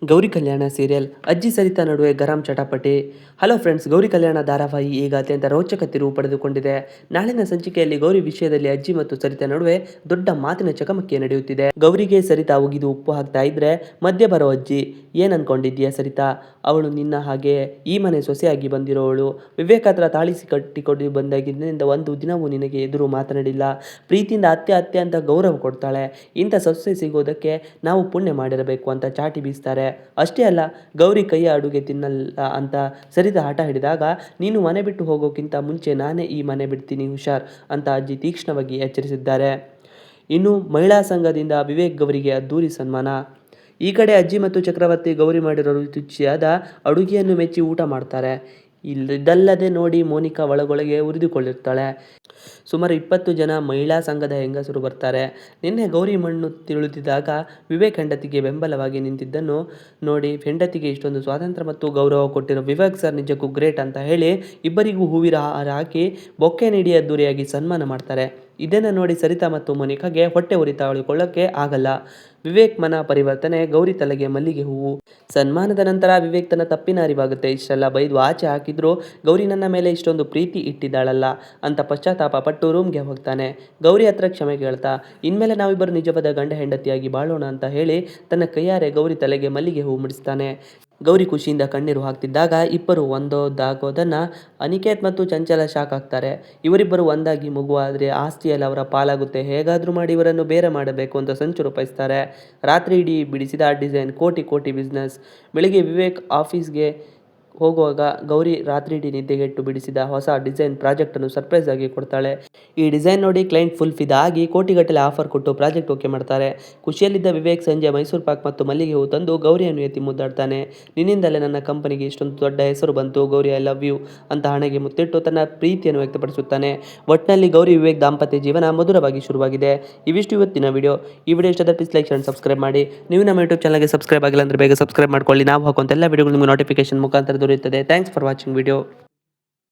ಗೌರಿ ಕಲ್ಯಾಣ serial ಅಜ್ಜಿ ಸರಿತಾ ನಡುವೆ ಗರಂ ಚಟಾಪಟಿ. Hello friends, Gauri ಕಲ್ಯಾಣ ಧಾರಾವಾಹಿ ಈಗ ಅತ್ಯಂತ ರೋಚಕ ತಿರುವು ಪಡೆದುಕೊಂಡಿದೆ. ನಾಳಿನ ಸಂಚಿಕೆಯಲ್ಲಿ ಗೌರಿ ವಿಷಯದಲ್ಲಿ ಅಜ್ಜಿ ಮತ್ತು ಸರಿತಾ ನಡುವೆ ದೊಡ್ಡ ಮಾತಿನ ಚಕಮಕಿ ನಡೆಯುತ್ತಿದೆ. ಗೌರಿಗೆ ಸರಿತಾ ಉಗಿದು ಉಪ್ಪು ಹಾಕ್ತಾ ಇದ್ರೆ ಮಧ್ಯೆ ಬರೋ ಅಜ್ಜಿ, ಏನ್ ಅನ್ಕೊಂಡಿದ್ಯಾ ಸರಿತಾ, ಅವಳು ನಿನ್ನ ಹಾಗೆ ಈ ಮನೆ ಸೊಸೆಯಾಗಿ ಬಂದಿರೋವಳು. ವಿವೇಕ್ ಹತ್ರ ತಾಳಿಸಿ ಕಟ್ಟಿಕೊಂಡು ಬಂದಾಗಿನಿಂದ ಒಂದು ದಿನವೂ ನಿನಗೆ ಎದುರು ಮಾತನಾಡಿಲ್ಲ. ಪ್ರೀತಿಯಿಂದ ಅತ್ತೆ ಅತ್ತೆ ಅಂತ ಗೌರವ ಕೊಡ್ತಾಳೆ. ಇಂಥ ಸೊಸೆ ಸಿಗೋದಕ್ಕೆ ನಾವು ಪುಣ್ಯ ಮಾಡಿರಬೇಕು ಅಂತ ಚಾಟಿ ಬೀಸ್ತಾರೆ. ಅಷ್ಟೇ ಅಲ್ಲ, ಗೌರಿ ಕೈಯ ಅಡುಗೆ ತಿನ್ನಲ್ಲ ಅಂತ ಸರಿತಾ ಹಠ ಹಿಡಿದಾಗ, ನೀನು ಮನೆ ಬಿಟ್ಟು ಹೋಗೋಕ್ಕಿಂತ ಮುಂಚೆ ನಾನೇ ಈ ಮನೆ ಬಿಡ್ತೀನಿ ಹುಷಾರ್ ಅಂತ ಅಜ್ಜಿ ತೀಕ್ಷ್ಣವಾಗಿ ಎಚ್ಚರಿಸಿದ್ದಾರೆ. ಇನ್ನು ಮಹಿಳಾ ಸಂಘದಿಂದ ವಿವೇಕ್ ಗೌರಿಗೆ ಅದ್ದೂರಿ ಸನ್ಮಾನ. ಈ ಕಡೆ ಅಜ್ಜಿ ಮತ್ತು ಚಕ್ರವರ್ತಿ ಗೌರಿ ಮಾಡಿರೋ ರುಚಿಯಾದ ಅಡುಗೆಯನ್ನು ಮೆಚ್ಚಿ ಊಟ ಮಾಡ್ತಾರೆ. ಇದಲ್ಲದೆ ನೋಡಿ ಮೋನಿಕಾ ಒಳಗೊಳಗೆ ಉರಿದುಕೊಳ್ಳಿರ್ತಾಳೆ. ಸುಮಾರು 20 ಜನ ಮಹಿಳಾ ಸಂಘದ ಹೆಂಗಸರು ಬರ್ತಾರೆ. ನಿನ್ನೆ ಗೌರಿ ಮಣ್ಣು ತಿಳಿದಿದ್ದಾಗ ವಿವೇಕ್ ಹೆಂಡತಿಗೆ ಬೆಂಬಲವಾಗಿ ನಿಂತಿದ್ದನ್ನು ನೋಡಿ, ಹೆಂಡತಿಗೆ ಇಷ್ಟೊಂದು ಸ್ವಾತಂತ್ರ್ಯ ಮತ್ತು ಗೌರವ ಕೊಟ್ಟಿರೋ ವಿವೇಕ್ ಸರ್ ನಿಜಕ್ಕೂ ಗ್ರೇಟ್ ಅಂತ ಹೇಳಿ ಇಬ್ಬರಿಗೂ ಹೂವಿನ ಹಾರ ಹಾಕಿ ಬೊಕ್ಕೆ ನೀಡಿ ಅದ್ದೂರಿಯಾಗಿ ಸನ್ಮಾನ ಮಾಡ್ತಾರೆ. ಇದನ್ನು ನೋಡಿ ಸರಿತಾ ಮತ್ತು ಮೋನಿಕಾಗೆ ಹೊಟ್ಟೆ ಉರಿತಾಳಿಕೊಳ್ಳೋಕ್ಕೆ ಆಗಲ್ಲ. ವಿವೇಕ್ ಮನ ಪರಿವರ್ತನೆ, ಗೌರಿ ತಲೆಗೆ ಮಲ್ಲಿಗೆ ಹೂವು. ಸನ್ಮಾನದ ನಂತರ ವಿವೇಕ್ ತನ್ನ ತಪ್ಪಿನ ಅರಿವಾಗುತ್ತೆ. ಇಷ್ಟೆಲ್ಲ ಬೈದು ಆಚೆ ಹಾಕಿದ್ರು ಗೌರಿ ನನ್ನ ಮೇಲೆ ಇಷ್ಟೊಂದು ಪ್ರೀತಿ ಇಟ್ಟಿದ್ದಾಳಲ್ಲ ಅಂತ ಪಶ್ಚಾತ್ತಾಪ ಪಟ್ಟು ರೂಮ್ಗೆ ಹೋಗ್ತಾನೆ. ಗೌರಿ ಹತ್ರ ಕ್ಷಮೆ ಕೇಳ್ತಾ, ಇನ್ಮೇಲೆ ನಾವಿಬ್ಬರು ನಿಜವಾದ ಗಂಡ ಹೆಂಡತಿಯಾಗಿ ಬಾಳೋಣ ಅಂತ ಹೇಳಿ ತನ್ನ ಕೈಯಾರೆ ಗೌರಿ ತಲೆಗೆ ಮಲ್ಲಿಗೆ ಹೂವು ಮುಡಿಸ್ತಾನೆ. ಗೌರಿ ಖುಷಿಯಿಂದ ಕಣ್ಣೀರು ಹಾಕ್ತಿದ್ದಾಗ ಇಬ್ಬರು ಒಂದೋದಾಗೋದನ್ನು ಅನಿಕೇತ್ ಮತ್ತು ಚಂಚಲ ಶಾಕ್ ಆಗ್ತಾರೆ. ಇವರಿಬ್ಬರು ಒಂದಾಗಿ ಮಗುವಾದರೆ ಆಸ್ತಿಯಲ್ಲಿ ಅವರ ಪಾಲಾಗುತ್ತೆ, ಹೇಗಾದರೂ ಮಾಡಿ ಇವರನ್ನು ಬೇರೆ ಮಾಡಬೇಕು ಅಂತ ಸಂಚು ರೂಪಿಸ್ತಾರೆ. ರಾತ್ರಿ ಇಡೀ ಬಿಡಿಸಿದ ಡಿಸೈನ್ ಕೋಟಿ ಕೋಟಿ ಬಿಸ್ನೆಸ್. ಬೆಳಿಗ್ಗೆ ವಿವೇಕ್ ಆಫೀಸ್ಗೆ ಹೋಗುವಾಗ ಗೌರಿ ರಾತ್ರಿ ಇಡೀ ನಿದ್ದೆಗೆಟ್ಟು ಬಿಡಿಸಿದ ಹೊಸ ಡಿಸೈನ್ ಪ್ರಾಜೆಕ್ಟನ್ನು ಸರ್ಪ್ರೈಸ್ ಆಗಿ ಕೊಡ್ತಾಳೆ. ಈ ಡಿಸೈನ್ ನೋಡಿ ಕ್ಲೈಂಟ್ ಫುಲ್ ಫಿದಾ ಆಗಿ ಕೋಟಿಗಟ್ಟಲೆ ಆಫರ್ ಕೊಟ್ಟು ಪ್ರಾಜೆಕ್ಟ್ ಓಕೆ ಮಾಡ್ತಾರೆ. ಖುಷಿಯಲ್ಲಿದ್ದ ವಿವೇಕ್ ಸಂಜೆ ಮೈಸೂರು ಪಾಕ್ ಮತ್ತು ಮಲ್ಲಿಗೆ ಹೂ ತಂದು ಗೌರಿಯನ್ನು ಎತ್ತಿ ಮುದ್ದಾಡ್ತಾನೆ. ನಿನ್ನಿಂದಲೇ ನನ್ನ ಕಂಪನಿಗೆ ಇಷ್ಟೊಂದು ದೊಡ್ಡ ಹೆಸರು ಬಂತು ಗೌರಿ, ಐ ಲವ್ ಯು ಅಂತ ಹಣೆಗೆ ಮುತ್ತಿಟ್ಟು ತನ್ನ ಪ್ರೀತಿಯನ್ನು ವ್ಯಕ್ತಪಡಿಸುತ್ತಾನೆ. ಒಟ್ಟಿನಲ್ಲಿ ಗೌರಿ ವಿವೇಕ್ ದಾಂಪತ್ಯ ಜೀವನ ಮಧುರವಾಗಿ ಶುರುವಾಗಿದೆ. ಇವಿಷ್ಟು ಇವತ್ತಿನ ವಿಡಿಯೋ. ಈ ವಿಡಿಯೋ ಇಷ್ಟದ ಪ್ಲೀಸ್ ಲೈಕ್ ಶೇರ್ ಸಬ್ಸ್ಕ್ರೈಬ್ ಮಾಡಿ. ನೀವು ನಮ್ಮ ಯೂಟ್ಯೂಬ್ ಚಾನಲ್ಗೆ ಸಬ್ಸ್ಕ್ರೈಬ್ ಆಗಿಲ್ಲ ಅಂದರೆ ಬೇಗ ಸಬ್ಸ್ಕ್ರೈಬ್ ಮಾಡ್ಕೊಳ್ಳಿ. ನಾವು ಹಾಕುವಂಥ ಎಲ್ಲ ವಿಡಿಯೋಗಳು ನಿಮಗೆ ನೋಟಿಫಿಕೇಶನ್ ಮುಖಾಂತರ ದೊರೆಯುತ್ತದೆ. Thanks for watching video.